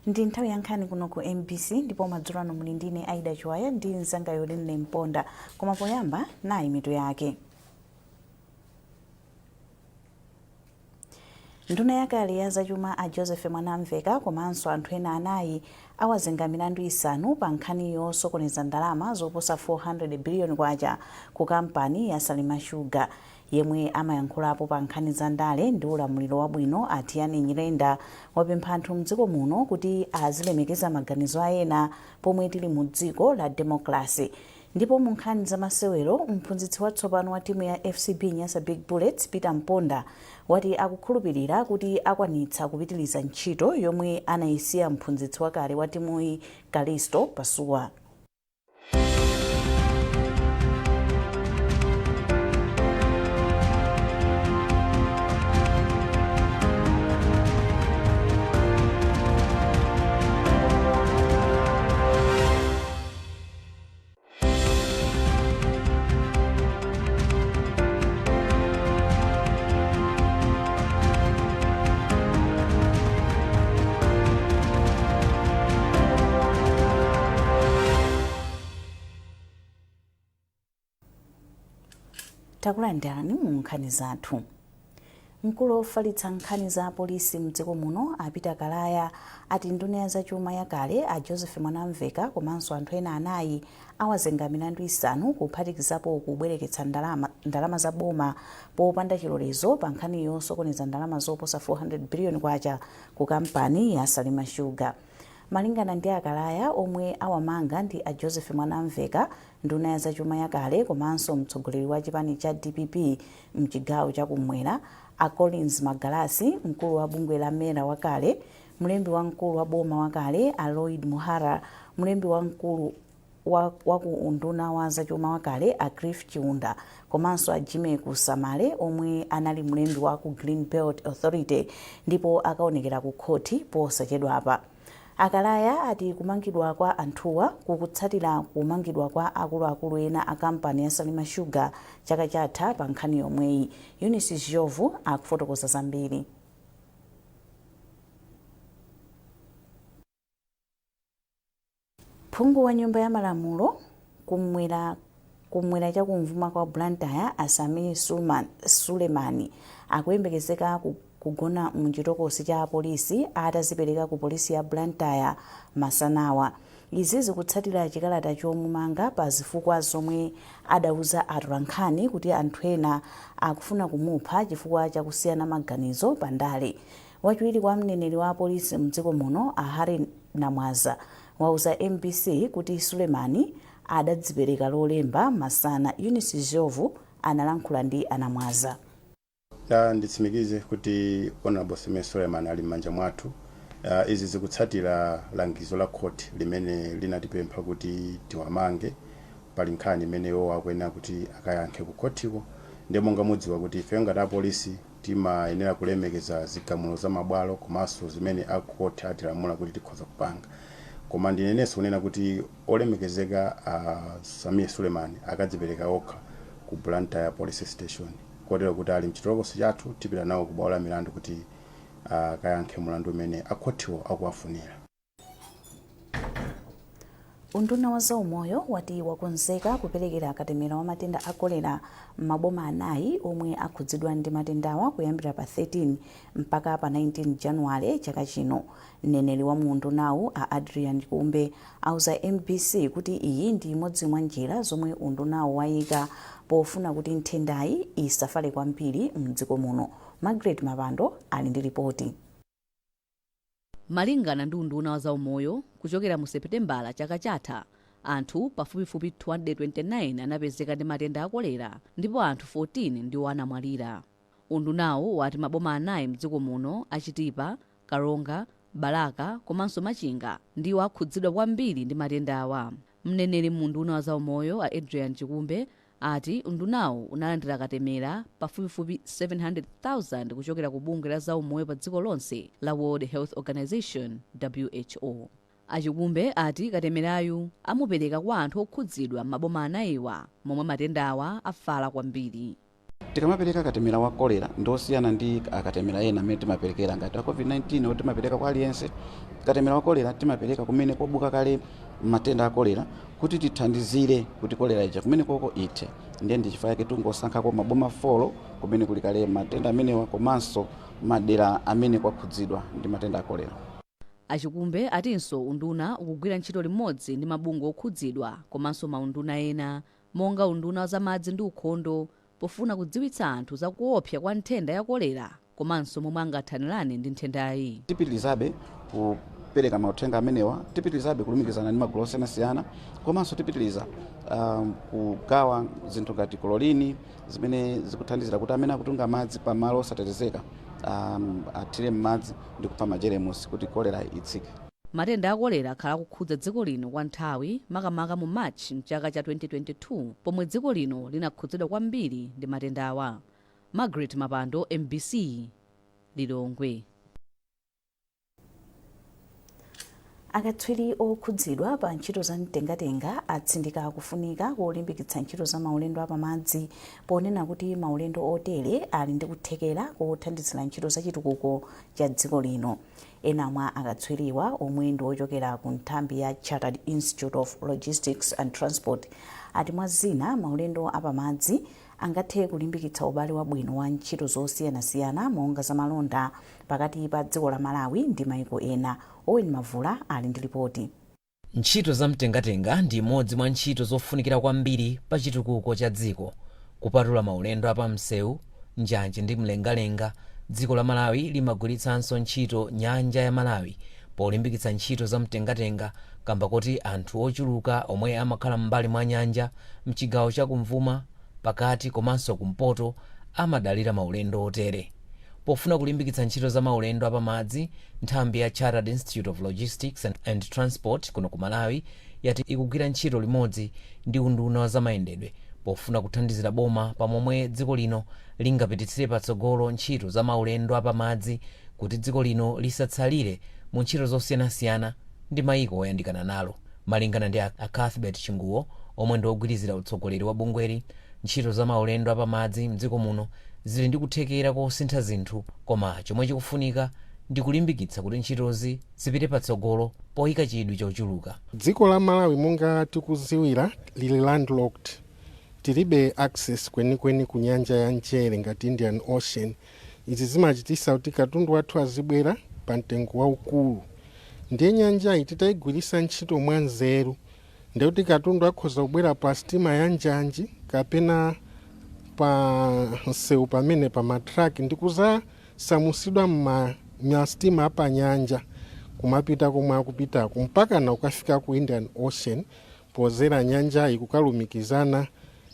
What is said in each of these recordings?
Ndi nthawi ya nkhani kuno ku MBC ndipo madzulo ano muli ndine Aida Chwaya ndi mzanga Yoline Mponda, koma poyamba nayi mitu yake. Nduna yakale ya zachuma a Joseph Mwanamveka komanso anthu ena anayi awazenga milandu isanu pa nkhani yosokoneza ndalama zoposa 400 billion kwacha ku kampani ya Salima Sugar. Yemwe amayankhulapo pa nkhani za ndale ndi ulamuliro wabwino Atiani Nyirenda wapempha anthu mdziko muno kuti azilemekeza maganizo ena pomwe tili mu dziko la demokrasi. Ndipo mu nkhani za masewero, mphunzitsi watsopano wa timu ya FCB Nyasa Big Bullets Peter Mponda wati akukhulupirira kuti akwanitsa kupitiliza ntchito yomwe anayisiya mphunzitsi wakale wa timuyi Kalisto Pasuwa. Takulandirani mu nkhani zathu. Mkulu ofalitsa nkhani za polisi mdziko muno Peter Kalaya ati nduna ya zachuma yakale a Joseph Mwanamveka komanso anthu ena anayi awazenga milandu isanu kuphatikizapo kubwereketsa ndalama za boma popanda chilolezo pa nkhani yosokoneza ndalama zoposa 400 billion kwacha ku kampani ya Salima Sugar. Malingana ndi Akalaya omwe awamanga ndi a Joseph Mwanamveka, nduna ya zachuma yakale komanso mtsogoleri wa chipani cha DPP mchigawo chakumwera, a Collins Magalasi, mkulu wa bungwe la mera wakale, mlembi wa mkulu wa boma wakale a Lloyd Muhara, mlembi wa mkulu wa ku unduna wa zachuma wakale a Cliff Chiunda, komanso a Jimmy Kusamale omwe anali mlembi wa ku Green Belt Authority ndipo akaonekera ku khoti posachedwapa. Akalaya ati kumangidwa kwa anthuwa kukutsatira kumangidwa kwa akuluakulu ena a kampani ya Salima Sugar chaka chatha pa nkhani yomweyi. Eunice Jovu akufotokoza zambiri. Phungu wa nyumba ya malamulo kumwera chakumvuma kwa Blantyre Asami Sulemani akuyembekezeka kugona mchitokosi cha polisi atazipereka ku polisi ya Blantyre masanawa. Izi zikutsatira chikalata chomumanga pa zifukwa zomwe adauza atolankhani kuti anthu ena akufuna kumupha chifukwa chakusiyana maganizo pandale. Wachiwiri kwa mneneri wa polisi mdziko muno Harry Namwaza wauza MBC kuti Sulemani adadzipereka lolemba masana. Eunice Jovu analankhula ndi Anamwaza. Nditsimikize kuti Honorable Sime Suleiman ali m'manja mwathu. Izi zikutsatira langizo la court limene linatipempha kuti tiwamange pali nkhani imene akwena kuti akayankhe ku kotiko. Ndi monga mudziwa kuti ife ngati apolisi timayenera kulemekeza zigamulo za mabwalo komanso zimene akoti atilamula kuti tikhoza kupanga. Koma ndinenenso kunena kuti olemekezeka Sami Suleiman akadzipereka okha ku Blantyre Police Station. Kotero kuti ali mchitokosi chathu tipita nawo ku bwalo la milandu kuti akayankhe mulandu umene akotiwo akuwafunira. Unduna wa zaumoyo wati wakonzeka kuperekera katemera wa matenda a kolera m'maboma anayi omwe akhudzidwa ndi matendawa kuyambira pa 13 mpaka pa 19 Januwale chaka chino. Mneneri wa undunawu a Adrian Kumbe auza MBC kuti iyi ndi imodzi mwa njira zomwe undunawu wayika pofuna kuti nthendayi isafale kwambiri mdziko muno. Margaret Mapando ali ndi ripoti. Malingana ndi unduna wa zaumoyo, kuchokera mu Seputembala chaka chatha, anthu pafupifupi 229 anapezeka ndi matenda a kolera ndipo anthu 14 ndiwo anamwalira. Undunawu wati maboma anayi mdziko muno achitipa, Karonga, Balaka komanso Machinga ndiwo akhudzidwa kwambiri ndi matendawa. Mneneri mu unduna wa zaumoyo a Adrian Chikumbe ati undunawu unalandira katemera pafupifupi 700,000 kuchokera ku bungwe la zaumoyo pa dziko lonse la World Health Organization WHO. Achikumbe ati katemerayu amupereka kwa anthu okhudzidwa m'maboma anayiwa momwe matendawa afala kwambiri. tikamapereka katemera wa kolera ndosiyana ndi akatemera ena amene timaperekera ngati covid-19 oti timapereka kwa aliyense. Katemera wa kolera timapereka kumene kobuka kale matenda a kolera kuti tithandizire kuti kolera ija kumene koko ithe. Ndiye ndi chifukwa chake tungosankhako maboma 4 kumene kuli kale matenda amenewa komanso madera amene kwakhudzidwa ndi matenda a kolera. Achikumbe atinso unduna ukugwira ntchito limodzi ndi mabungwe okhudzidwa komanso maunduna ena monga unduna wa zamadzi ndi ukhondo pofuna kudziwitsa anthu za kuopsa kwa nthenda ya kolera komanso momwe angathanirane ndi nthendayi. Tipitirizabe kupereka mauthenga amenewa, tipitirizabe kulumikizana ndi magulu osiyanasiyana komanso tipitiriza kugawa zinthu ngati klorini zimene zikuthandizira kuti amene akutunga madzi pamalo osatetezeka athire m'madzi ndi kupha majeremusi kuti kolera itsike. Matenda a kolera akhala akukhudza dziko lino kwa nthawi makamaka mu Machi mchaka cha 2022 pomwe dziko lino linakhudzidwa kwambiri ndi matenda awa. Margaret Mapando, MBC, Lilongwe. Akatswiri okhudzidwa pa ntchito za mtengatenga atsindika kufunika kolimbikitsa ntchito za maulendo apamadzi ponena kuti maulendo otere ali ndi kuthekera kothandizira ntchito za chitukuko cha dziko lino. Ena mwa akatswiriwa omwe ndi ochokera ku nthambi ya Chartered Institute of Logistics and Transport ati mwa zina maulendo apamadzi angathe kulimbikitsa ubale wabwino wa ntchito zosiyanasiyana monga za malonda pakati pa dziko la Malawi ndi maiko ena. Owen Mavula ali ndi ripoti. Ntchito za mtengatenga ndi imodzi mwa ntchito zofunikira kwambiri pa chitukuko cha dziko. Kupatula maulendo apamsewu, njanje ndi mlengalenga, dziko la Malawi limagwiritsanso ntchito nyanja ya Malawi polimbikitsa ntchito za mtengatenga kamba kuti anthu ochuluka omwe amakhala m'mbali mwa nyanja mchigawo cha kumvuma pakati komanso kumpoto amadalira maulendo otere. Pofuna kulimbikitsa ntchito za maulendo apamadzi, nthambi ya Chartered Institute of Logistics and Transport kuno ku Malawi yati ikugwira ntchito limodzi ndi unduna wa zamayendedwe pofuna kuthandizira boma pamomwe dziko lino lingapititsire patsogolo ntchito za maulendo apamadzi kuti dziko lino lisatsalire mu ntchito zosiyanasiyana ndi mayiko oyandikana nalo. Malingana ndi a Cuthbert Chinguwo omwe ndi ogwirizira utsogoleri wa bungweri, ntchito za maulendo apamadzi mdziko muno zili ndi kuthekera kosintha zinthu, koma chomwe chikufunika ndi kulimbikitsa kuti ntchitozi zipite patsogolo poyika chidwi chochuluka. Dziko la Malawi monga tikuziwira lili landlocked, tilibe access kwenikweni ku nyanja ya Mchere ngati Indian Ocean. Izi zimachitisa kuti katundu wathu azibwera pa mtengo waukulu. Ndiye nyanja iyi titayigwirisa ntchito mwanzeru ndiye kuti katundu akhoza kubwera pa stima ya njanji kapena pa nsewu pamene pa matraki ndi kuzasamusidwa m'mastima apa nyanja kumapita komwe akupitako mpaka na ukafika ku Indian Ocean pozera nyanja ikukalumikizana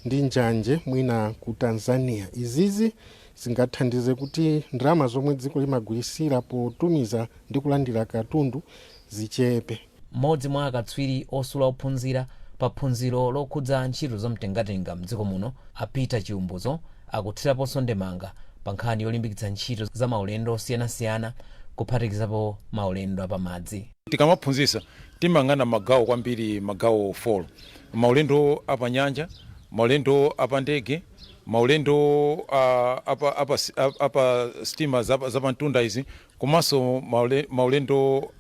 ndi njanje mwina ku Tanzania. Izizi zingathandize kuti ndalama zomwe dziko limagwirisira potumiza ndi kulandira katundu zichepe. Mmodzi mwa akatswiri osula ophunzira pa phunziro lokhudza ntchito za mtengatenga mdziko muno, Peter Chiumbuzo, akuthiraponso ndemanga pa nkhani yolimbikitsa ntchito za maulendo osiyanasiyana kuphatikizapo maulendo apamadzi. Tikamaphunzisa timangana magawo kwambiri, magawo 4: maulendo apanyanja, maulendo apandege, maulendo apa stima zapantunda izi, komanso maulendo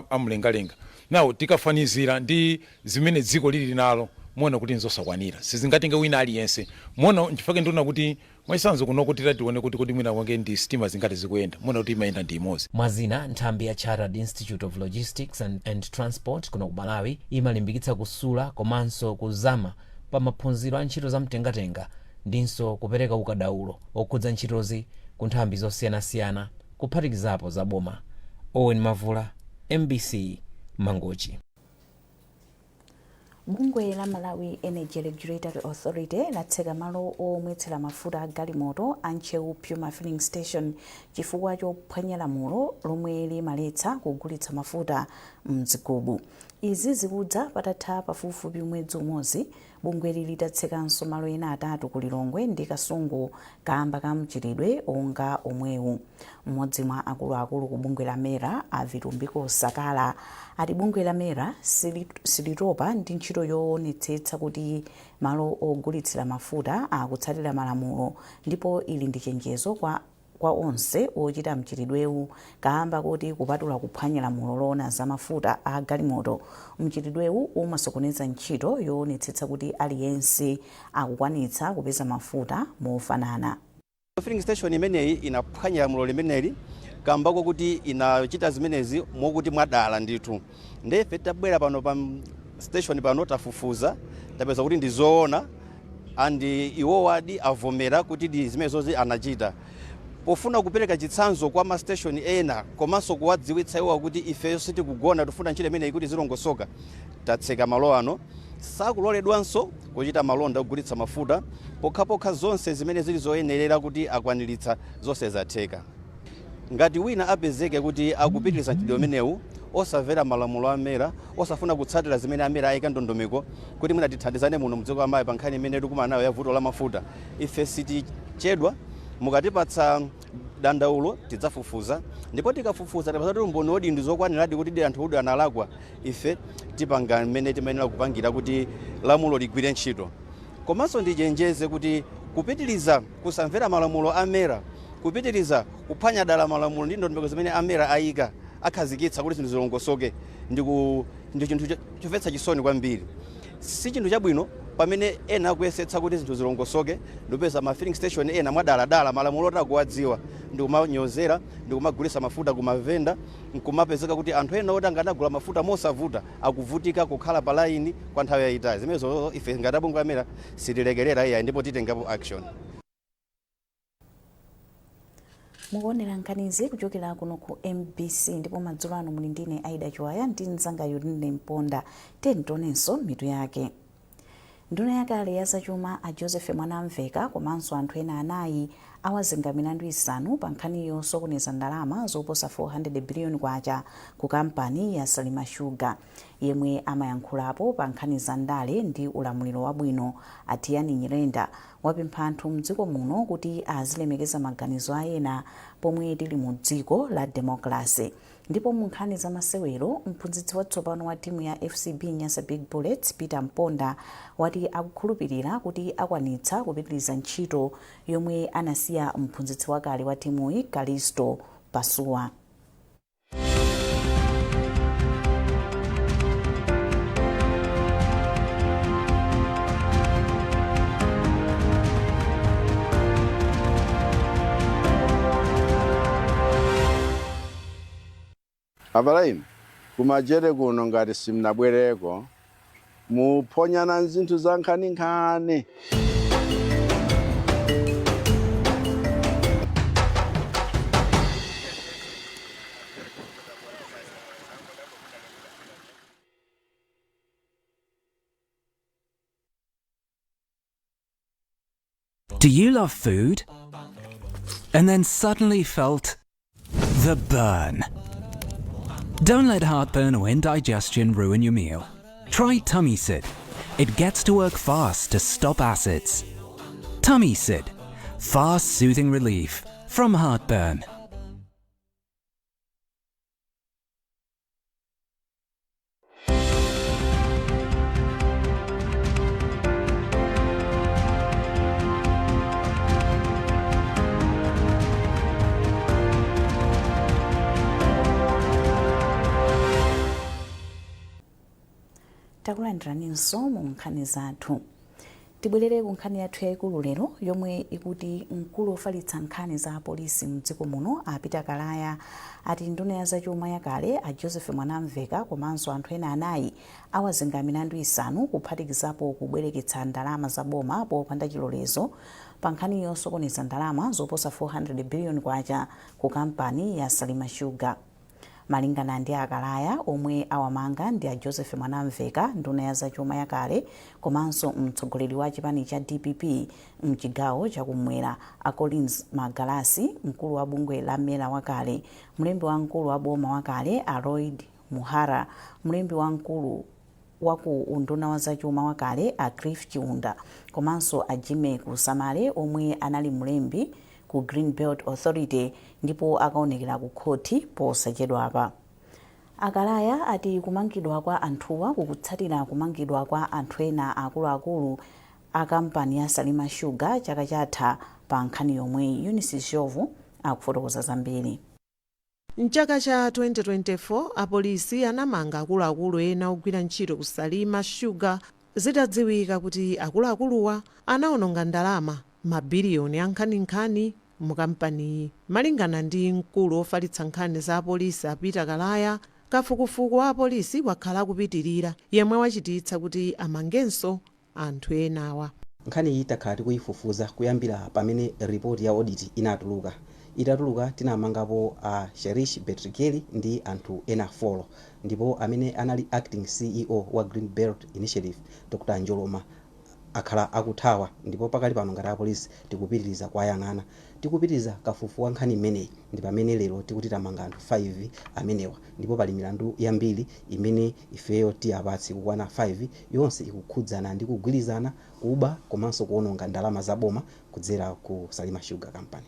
amlengalenga. Nawo tikafanizira ndi zimene dziko lili nalo muona kuti nzosakwanira, sizingatenge wina aliyense. Muona nchifake ndona kuti mwaisanzo kuno kuti tione kuti mwina wange ndi stima zingati zikuyenda, muona kuti imayenda ndi imodzi. Mwazina nthambi ya Chartered Institute of Logistics and Transport kuno ku Malawi imalimbikitsa kusula komanso kuzama pa maphunziro a ntchito za mtengatenga ndinso kupereka ukadaulo okhudza ntchitozi ku nthambi zosiyanasiyana kuphatikizapo za boma. Owen Mavula, MBC, Mangochi. Bungwe la Malawi Energy Regulatory Authority latseka malo omwetsera mafuta a galimoto a Nchewu Puma Filling Station chifukwa chophwanya lamulo lomwe limaletsa kugulitsa mafuta mzigubu. Izi zikudza patatha pafupifupi mwezi umodzi bungweli litatsekanso malo ena atatu ku Lilongwe ndi Kasungu kamba ka mchitidwe onga omwewu. Mmodzi mwa akuluakulu ku bungwe la Mera a Vitumbiko Sakala ati bungwe la Mera silitopa ndi ntchito yoonetsetsa kuti malo ogulitsira mafuta akutsatira malamulo ndipo ili ndi chenjezo kwa onse ochita mchitidwewu kamba kuti kupatula kuphwanya lamulo loona za mafuta a galimoto, mchitidwewu umasokoneza ntchito yoonetsetsa kuti aliyense akukwanitsa kupeza mafuta mofanana. Filling station imeneyi inaphwanya lamulo limeneli kamba kuti inachita zimenezi mokuti mwadala ndithu. Ndefe tabwera pano pa station pano tafufuza tapeza kuti ndizoona andi iwo wadi avomera kuti zimenezozi anachita. Pofuna kupereka chitsanzo kwa ma station ena komanso kuwadziwitsa iwo kuti ife sitikugona tufuna ntchito imeneyi kuti zilongosoka, tatseka malo ano sakuloledwanso kuchita malonda ogulitsa mafuta pokhapokha zonse zimene zili zoyenerera kuti akwaniritsa zonse zatheka. Ngati wina apezeke kuti akupitiriza ntchito imenewu osamvera malamulo a Mera, osafuna kutsatira zimene a Mera ayika ndondomeko kuti mwina tithandizane muno mdziko la mayi pa nkhani imene tikumana nayo ya vuto la mafuta, ife sitichedwa. Mukatipatsa dandaulo tidzafufuza ndipo tikafufuza tapeza kuti umboni odi ndizokwaniradi kuti anthu odi analakwa, ife tipanga mmene timayenera kupangira kuti lamulo ligwire ntchito. Komanso ndichenjeze kuti kupitiriza kusamvera malamulo a Mera, kupitiriza kuphwanya dala malamulo ndi ndondomeko zimene a Mera ayika akhazikitsa kuti zinthu zilongosoke ndi chinthu chomvetsa chisoni kwambiri. Si chinthu chabwino pamene ena akuyesetsa kuti zinthu zilongosoke ndipeza ma filling station ena mwadala malamulo otakuwadziwa ndi kumanyozera ndi kumagulitsa mafuta kumavenda, nkumapezeka kuti anthu ena oti anganagula mafuta mosavuta akuvutika kukhala pa line kwa nthawi yayitali. Zimenezo ife ngati bungwe la Mera sitilekerera iya ndipo titengapo action. Mukuonera nkhanizi kuchokera kuno ku MBC ndipo madzulo ano muli ndine Aida Chiwaya ndi mnzanga Yudine Mponda. Tionenso mitu yake. Nduna yakale ya zachuma a Joseph Mwanamveka komanso anthu ena anayi awazenga milandu isanu pa nkhani yosokoneza ndalama zoposa 400 billion kwacha ku kampani ya Salima Sugar. Yemwe amayankhulapo pa nkhani za ndale ndi ulamuliro wabwino Atiani Nyirenda wapempha anthu mdziko muno kuti azilemekeza maganizo a ena pomwe tili mu dziko la democracy. Ndipo mu nkhani za masewero mphunzitsi watsopano wa timu ya FCB Nyasa Big Bullets Peter Mponda wati akukhulupirira kuti akwanitsa kupitiriza ntchito yomwe anasiya mphunzitsi wakale wa timuyi Kalisto Pasuwa. Abalaim, kumajere kuno ngati simnabwereko muphonyana nzinthu za nkhani. Do you love food? And then suddenly felt the burn? Don't let heartburn or indigestion ruin your meal. Try Tummy Sid. It gets to work fast to stop acids. Tummy Sid. Fast, soothing relief from heartburn. Takulandiranso mu nkhani zathu. Tibwerere ku nkhani yathu yayikulu lero yomwe ikuti mkulu ofalitsa nkhani za polisi mdziko muno apita kalaya ati nduna ya zachuma yakale a Joseph Mwanamveka komanso anthu ena anayi awazenga milandu isanu kuphatikizapo kubwereketsa ndalama za boma popanda chilolezo pa nkhani yosokoneza ndalama zoposa 400 billion kwacha ku kampani ya Salima Sugar. Malingana ndi akalaya omwe awamanga ndi a Joseph Mwanamveka nduna ya zachuma yakale komanso mtsogoleri wa chipani cha DPP mchigawo chakumwera a Collins Magalasi, mkulu wa bungwe la Mera wakale, mlembi wa mkulu wa boma wakale a Lloyd Muhara, mlembi wa mkulu waku unduna wa zachuma wakale a Cliff Chiunda komanso a Jimmy Kusamale omwe anali mlembi ku Green Belt Authority ndipo akaonekera ku khoti posachedwapa. Akalaya ati kumangidwa kwa anthuwa kukutsatira kumangidwa kwa anthu ena akuluakulu a kampani ya Salima Sugar chaka chatha pa nkhani yomwe Eunice Jovu akufotokoza zambiri. Mchaka cha 2024 apolisi anamanga akuluakulu ena ogwira ntchito ku Salima Sugar zitadziwika kuti akuluakuluwa anaononga ndalama mabiliyoni a nkhaninkhani mu kampaniyi. Malingana ndi mkulu ofalitsa nkhani za apolisi a Peter Kalaya, kafukufuku wa apolisi wakhala kupitirira yemwe wachititsa kuti amangenso anthu enawa. Nkhani iyi takhala tikuyifufuza kuyambira pamene ripoti ya audit itatuluka tinamangapo a Sherish Betrikeli ndi anthu ena 4 ndipo amene anali acting CEO wa Green Belt Initiative Dr. Njoloma akhala akuthawa, ndipo pakali pano ngati apolisi tikupitiriza kwayang'ana tikupitiriza kafukufuku wa nkhani imeneyi ndi pamene lero tikuti tamanga anthu 5 amenewa, ndipo pali milandu yambiri imene ifeyo tiyapatsi kukwana 5 yonse ikukhudzana ndi kugwirizana kuba komanso kuononga ndalama zaboma kudzera ku Salima Sugar Company.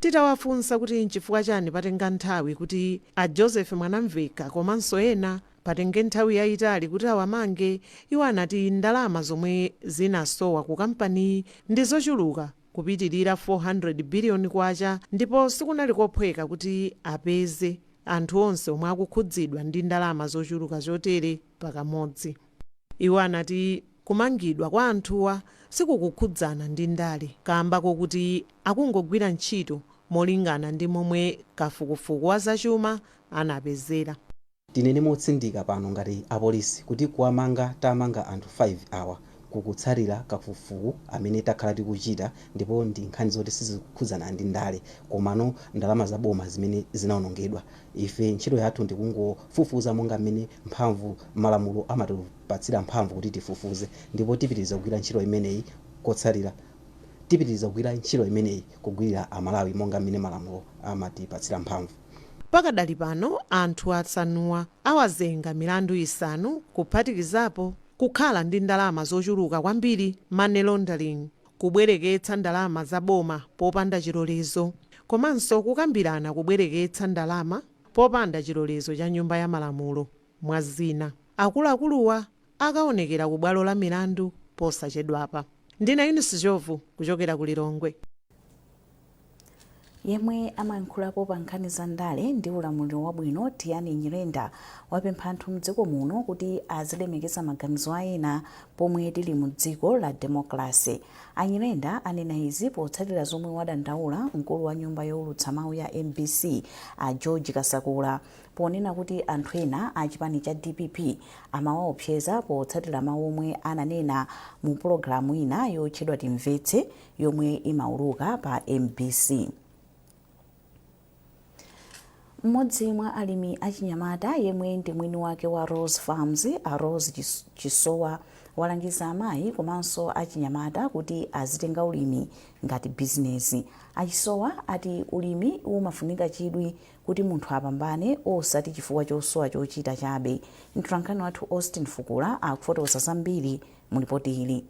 Titawafunsa kuti nchifukwa chani patenga nthawi kuti a Joseph Mwanamveka komanso ena patenge nthawi yayitali kuti awamange, iwo anati ndalama zomwe zinasowa ku kampani ndi zochuluka kupitirira 400 biliyoni kwacha, ndipo sikunali kophweka kuti apeze anthu onse omwe akukhudzidwa ndi ndalama zochuluka chotere pakamodzi. Iwo anati kumangidwa kwa anthuwa sikukukhudzana ndi ndale kamba kokuti akungogwira ntchito molingana ndi momwe kafukufuku wa zachuma anapezera. Tinene motsindika pano ngati apolisi kuti kuwamanga tamanga anthu 5 awa kukutsatira kafukufuku amene takhala tikuchita, ndipo ndi nkhani zoti sizikukhudzana ndi ndale komano ndalama zaboma zimene zinaonongedwa. Ife ntchito yathu ndikungofufuza monga mmene mphamvu malamulo amatipatsira mphamvu kuti tifufuze, ndipo tipitiriza kugwira ntchito imeneyi kotsatira tipitiriza kugwira ntchito imeneyi kugwirira Amalawi monga mmene malamulo amatipatsira mphamvu. Pakadali pano anthu atsanuwa awazenga milandu 5 kuphatikizapo kukhala ndi ndalama zochuluka kwambiri, money laundering, kubwereketsa ndalama zaboma popanda chilolezo, komanso kukambirana kubwereketsa ndalama popanda chilolezo cha nyumba ya malamulo. Mwazina akuluakuluwa akaonekera ku bwalo la milandu posachedwapa. Ndina Eunice Jovu kuchokera ku Lilongwe. Yemwe amayankhulapo pa nkhani za ndale ndi ulamuliro wabwino Tiani Nyirenda wapempha anthu mdziko muno kuti azilemekeza maganizo a ena pomwe tili mu dziko la demokrasi. Anyirenda anena izi potsatira zomwe wadandaula mkulu wa nyumba youlutsa mawu ya MBC a George Kasakula ponena kuti anthu ena a chipani cha DPP amawaopseza potsatira mawu omwe ananena mu pologalamu ina yotchedwa Timvetse yomwe imauluka pa MBC. Mmodzi mwa alimi achinyamata yemwe ndi mwini wake wa Rose Farms a Rose Chisowa walangiza amayi komanso achinyamata kuti azitenga ulimi ngati bizinesi. Achisowa ati ulimi umafunika chidwi kuti munthu apambane osati chifukwa chosowa chochita chabe. Mtolankhani wathu Austin Fukula akufotokoza zambiri mu ripoti ili.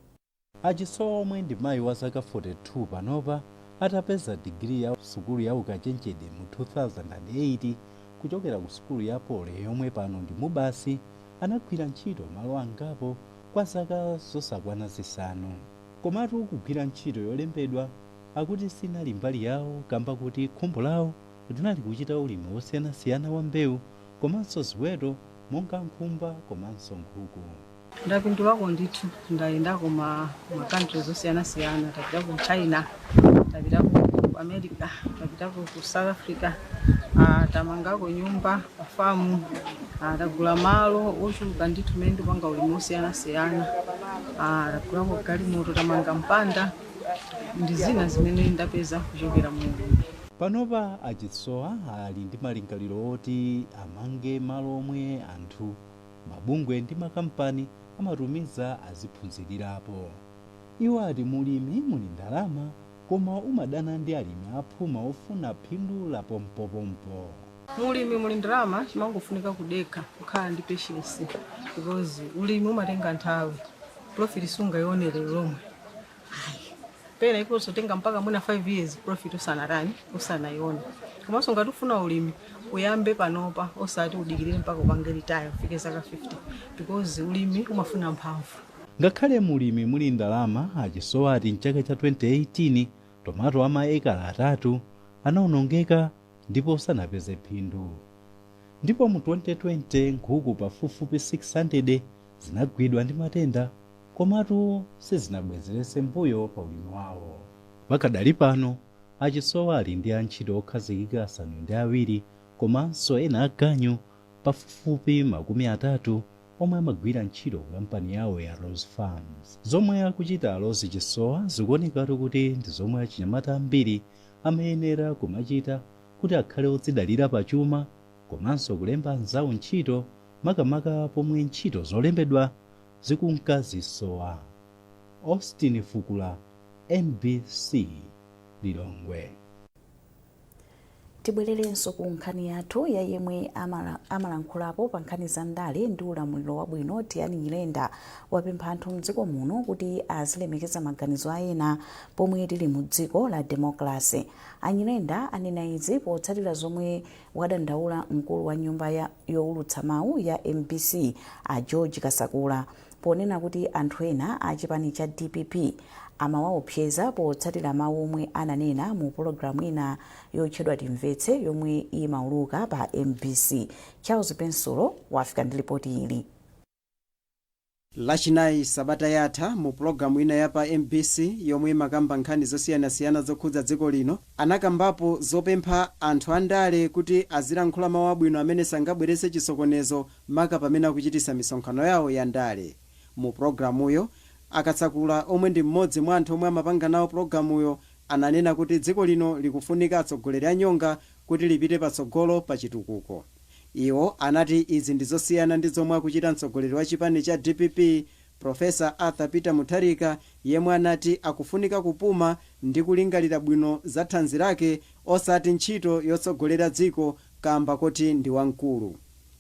Achisowa omwe ndi mayi wa zaka 42 panopa atapeza digiri ya sukulu ya ukachenjede mu 2008 kuchokera ku sukulu ya Pole yomwe pano ndi Mubasi, anagwira ntchito malo angapo kwa zaka zosakwana zisanu. Komatu kugwira ntchito yolembedwa akuti sinali mbali yawo kamba kuti khumbo lawo linali kuchita ulimi wosiyanasiyana wa mbewu komanso ziweto monga nkhumba komanso nkhuku. Ndapindulako ndithu ndayendako countries osiyanasiyana, tapitako ku China, tapitako ku America, tapitako ku South Africa, tamangako nyumba pafamu, tagula malo ochuluka ndithu mmene ndipanga ulimi osiyanasiyana, tagulako galimoto, tamanga mpanda, ndi zina zimene ndapeza kuchokera mu ulimi. Panopa Achisowa ali ndi malingaliro oti amange malo omwe anthu, mabungwe ndi makampani amatumiza aziphunzirirapo. Iwo ati mulimi muli ndalama koma umadana ndi alimi aphuma ofuna phindu la pompopompo. mulimi muli ndalama chimangofunika kudekha kukhala ndi patience because ulimi umatenga nthawi profit sungayionere lomwe pena iponso tenga mpaka mwina 5 years profit usanayione komanso ngati ufuna ulimi uyambe panopa osati udikirire mpaka upange retire ufike zaka 50 because ulimi umafuna mphamvu. ngakhale mulimi muli ndalama achisowa ati mchaka cha 2018 tomato amaekala 3 anaonongeka ndipo sanapeze phindu. Ndipo mu 2020 nkhuku pafupifupi 600 zinagwidwa ndi matenda komatu sizinabwezerese mbuyo pa ulimi wawo. Pakadali pano achisowa ali ndi antchito okhazikika 7 komanso ena aganyu pafupifupi 30 omwe amagwira ntchito ku kampani yawo ya Rose Farms. Zomwe akuchita Rose Chisowa zikuonekatu kuti ndi zomwe achinyamata ambiri amayenera kumachita kuti akhale odzidalira pachuma komanso kulemba anzawo ntchito makamaka pomwe ntchito zolembedwa zikunkazisowa. Austin Fukula, NBC, Lilongwe. Tibwererenso ku nkhani yathu ya yemwe amalankhulapo pa nkhani za ndale ndi ulamuliro wabwino Tiyani Nyirenda wapempha anthu mdziko muno kuti azilemekeza maganizo aena pomwe tili mu dziko la demokrasi. Anyirenda anena izi potsatira zomwe wadandaula mkulu wa nyumba yowulutsa mawu ya MBC a George Kasakula ponena kuti anthu ena a chipani cha DPP amawaopseza potsatira mawu omwe ananena mu pologalamu ina yotchedwa Timvetse yomwe imauluka pa MBC. Charles Pensulo wafika ndi ripoti ili. Lachinayi sabata yatha mu pologalamu ina ya pa MBC yomwe imakamba nkhani zosiyanasiyana zokhudza dziko lino anakambapo zopempha anthu andale kuti azilankhula mawu abwino amene sangabweretse chisokonezo maka pamene akuchitisa misonkhano yawo ya ndale. Mu pologalamuyo Akasakula omwe ndi mmodzi mwa anthu omwe amapanga nawo pologalamuyo ananena kuti dziko lino likufunika atsogoleri anyonga kuti lipite patsogolo pa chitukuko. Iwo anati izi ndi zosiyana ndi zomwe akuchita mtsogoleri wa chipani cha DPP Professor Arthur Peter Mutharika yemwe anati akufunika kupuma ndi kulingalira bwino za thanzi lake osati ntchito yotsogolera dziko kamba kuti ndi wamkulu.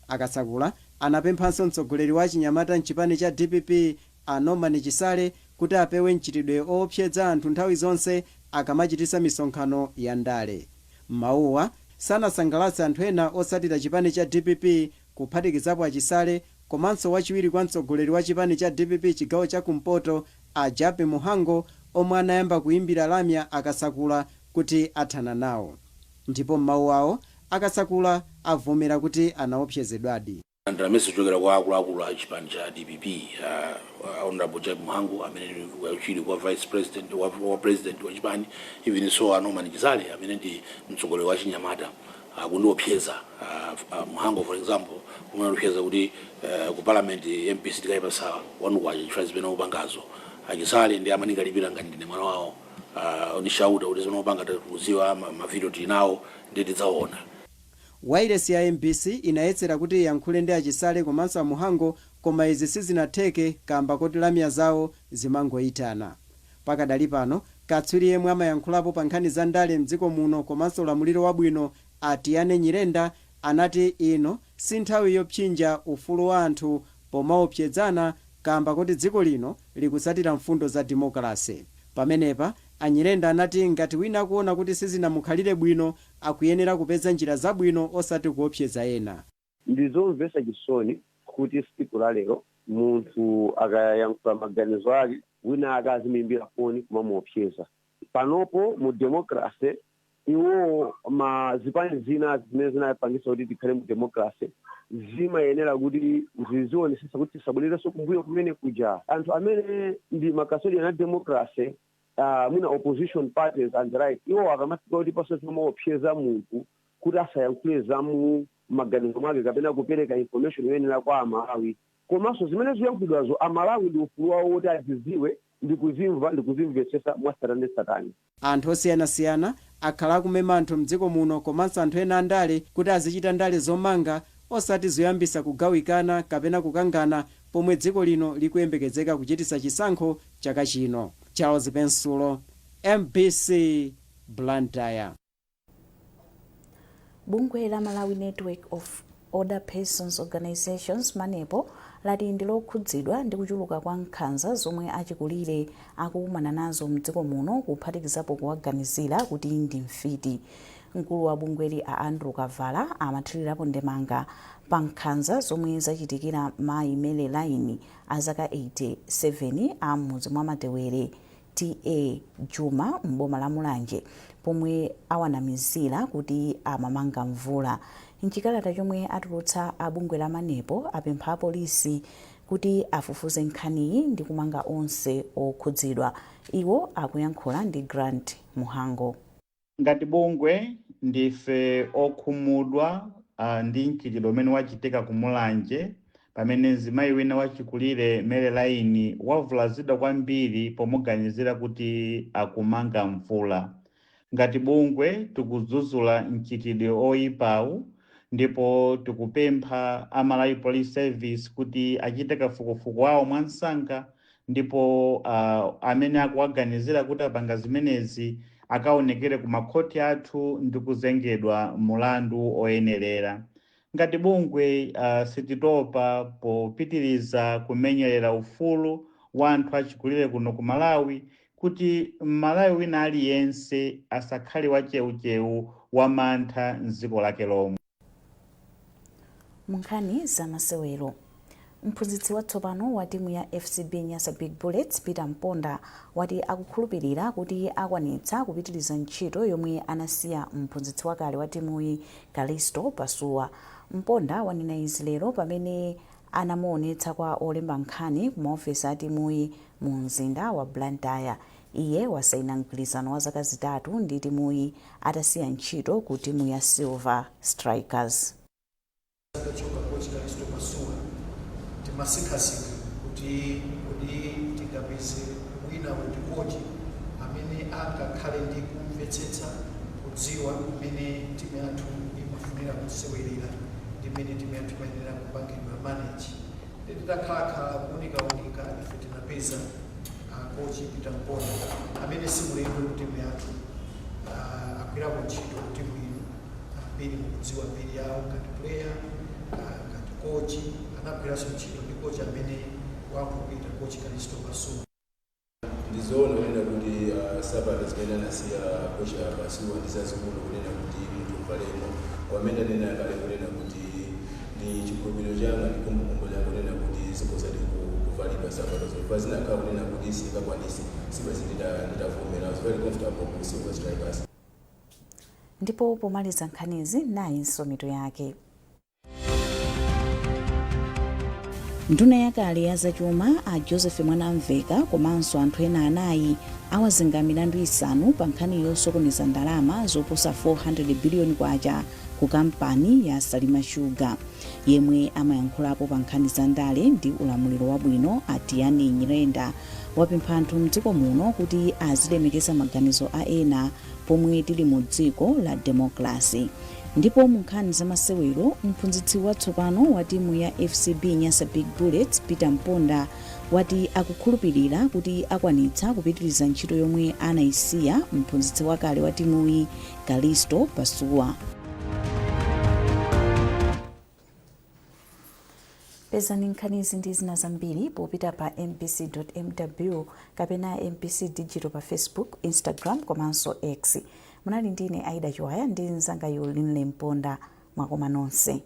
Akasakula anapemphanso mtsogoleri wa chinyamata mchipani cha DPP Norman Chisale kuti apewe mchitidwe oopseza anthu nthawi zonse akamachitisa misonkhano ya ndale. Mawuwa sanasangalatse anthu ena osatira chipani cha DPP kuphatikizapo Achisale komanso wachiwiri kwa mtsogoleri wa chipani cha DPP chigawo cha kumpoto a Jape Muhango omwe anayamba kuimbira lamya Akasakula kuti athana nawo. Ndipo m'mawu awo Akasakula avomera kuti anaopsezedwadi. Ndramese chokera kwa akuluakulu a chipani cha DPP Honorable Jape Muhango amene wachiri kwa vice president wa president wa chipani even so Norman Chisale amene ndi mtsogoleri wa chinyamata kundiopseza Muhango for example kumaliopseza kuti ku parliament MPC tikaipa sawa wanukwacha chifukwa zimene upangazo Chisale ndi amaningalipira ngati ndine mwana wawo onishauta kuti zimene upanga tikuziwa mavideo tinawo ndi tidzaona. Wailesi ya MBC inayetsera kuti yankhule ndi Achisale komanso Muhango koma izi sizinatheke kamba kuti lamya zawo zimangoyitana. Pakadali pano katswiri yemwe amayankhulapo pa nkhani za ndale mdziko muno komanso ulamuliro wabwino Tiyani Nyirenda anati ino si nthawi yopsinja ufulu wa anthu pomaopsezana kamba kuti dziko lino likutsatira mfundo za demokrasi. Pamenepa Anyirenda anati ngati wina akuona kuti sizinamukhalire bwino akuyenera kupeza njira zabwino osati kuopseza ena. Ndizomvetsa chisoni kuti siku la lero munthu akayankhula maganizo ake wina akazimuimbira foni kumamuopseza. Panopo mu demokrasi iwo zipani zina zimene zinapangisa kuti tikhale mu demokrasi zimayenera kuti zizionesesa kuti tisabwererenso kumbuyo kumene kuja. Anthu amene ndi makasodi a demokrasi mwina opposition parties and right iwo akamafika kuti pasoti maopseza munthu kuti asayankhule zamu maganizo mwake kapena kupereka information yoyenera kwa Amalawi. Komanso zimene ziyankhulidwazo Amalawi ndi ufulu wawo woti aziziwe ndi kuzimva ndi kuzimvetsetsa mwatsatanetsatane. Anthu osiyanasiyana akhala akumema anthu mdziko muno komanso anthu ena andale kuti azichita ndale zomanga osati zoyambisa kugawikana kapena kukangana pomwe dziko lino likuyembekezeka kuchitisa chisankho chaka chino. Charles Pensulo, MBC, Blantyre. bungwe la Malawi Network of Older Persons Organizations manepo lati ndilokhudzidwa ndi kuchuluka kwa nkhanza zomwe achikulire akukumana nazo mdziko muno kuphatikizapo kuwaganizira kuti ndi mfiti. Mkulu wa bungweli a Andrew Kavala amathirirapo ndemanga pa nkhanza zomwe zachitikira mayi Mele Line azaka 87 a m'mudzi mwa Matewere TA Juma m'boma la Mulanje pomwe awanamizira kuti amamanga mvula. Mchikalata chomwe atulutsa a bungwe la manepo apempha apolisi kuti afufuze nkhaniyi ndi kumanga onse okhudzidwa. Iwo akuyankhula ndi Grant Muhango. Ngati bungwe ndife okhumudwa ndi mchitidwe umene wachitika ku Mulanje pamene mzimayi wina wachikulire Mele Line wavulazidwa kwambiri pomuganizira kuti akumanga mvula. Ngati bungwe tikudzudzula mchitidwe oyipawu ndipo tikupempha a Malawi Police Service kuti achite kafukufuku wawo mwansanga ndipo amene akuwaganizira kuti apanga zimenezi akaonekere ku makhoti athu ndi kuzengedwa mulandu oyenerera. Ngati bungwe sititopa popitiriza kumenyerera ufulu wa anthu achikulire kuno ku Malawi kuti Malawi wina aliyense asakhale wacheucheu wa mantha mdziko lake lomwe. Munkhani za masewero. Mphunzitsi watsopano wa timu ya FCB Nyasa Big Bullets Peter Mponda wati akukhulupirira kuti akwanitsa kupitiriza ntchito yomwe anasiya mphunzitsi wakale wa timuyi Calisto Pasuwa. Mponda wanena izi lero pamene anamuonetsa kwa olemba nkhani ku maofesi a timuyi mu mzinda wa Blantyre. Iye wasaina mgwirizano wa zaka zitatu ndi timuyi atasiya ntchito ku timu ya Silver Strikers. Masikasika kuti tikapeze wina wotikochi amene angakhale ndi kumvetsetsa kudziwa kumene timu yathu imafunira kusewerera ndi mmene timu yathu imayenera kupangidwa manage. Titakhala kuunika ife tinapeza kochi Peter Mponda amene si mulendo ku timu yathu agwirapo ntchito ku timu ino ambiri mukudziwa mbiri yawo ngati player ngati kochi anagwiraso ntchito ndi kochi amene wakupita kochi Calisto Pasuwa. Ndizoona kunena kuti sabata zimene anasiya kochi Pasuwa ndizazikulu kunena kuti munthu mvalemo kwamene anena kale kunena kuti ni chikhulupiriro changa ndi kumbukumbu langa kunena kuti zikosati kuvalidwa sabata zonse zinakhala kunena kuti singakwanisi sibasi nditavomera. I was very comfortable with Silver Strikers. Ndipo pomaliza nkhanizi nayinso mitu yake. Nduna yakale ya zachuma a Joseph Mwanamveka komanso anthu ena anayi awazenga milandu isanu pa nkhani yosokoneza ndalama zoposa 400 biliyoni kwacha ku kampani ya Salima Sugar. Yemwe amayankhulapo pa nkhani za ndale ndi ulamuliro wabwino a Tiani Nyirenda wapempha anthu mdziko muno kuti azilemekeza maganizo a ena pomwe tili mu dziko la demokrasi. Ndipo mu nkhani za masewero mphunzitsi watsopano wa timu ya FCB Nyasa Big Bullets Peter Mponda wati akukhulupirira kuti akwanitsa kupitiriza ntchito yomwe anayisiya mphunzitsi wakale wa timuyi Calisto Pasuwa. Pezani nkhanizi ndi zina zambiri popita pa mpc.mw kapena MPC Digital pa Facebook, Instagram komanso X. Munali ndine Aida Chiwaya ndi mzanga Yuline Mponda. Mwakoma nonse.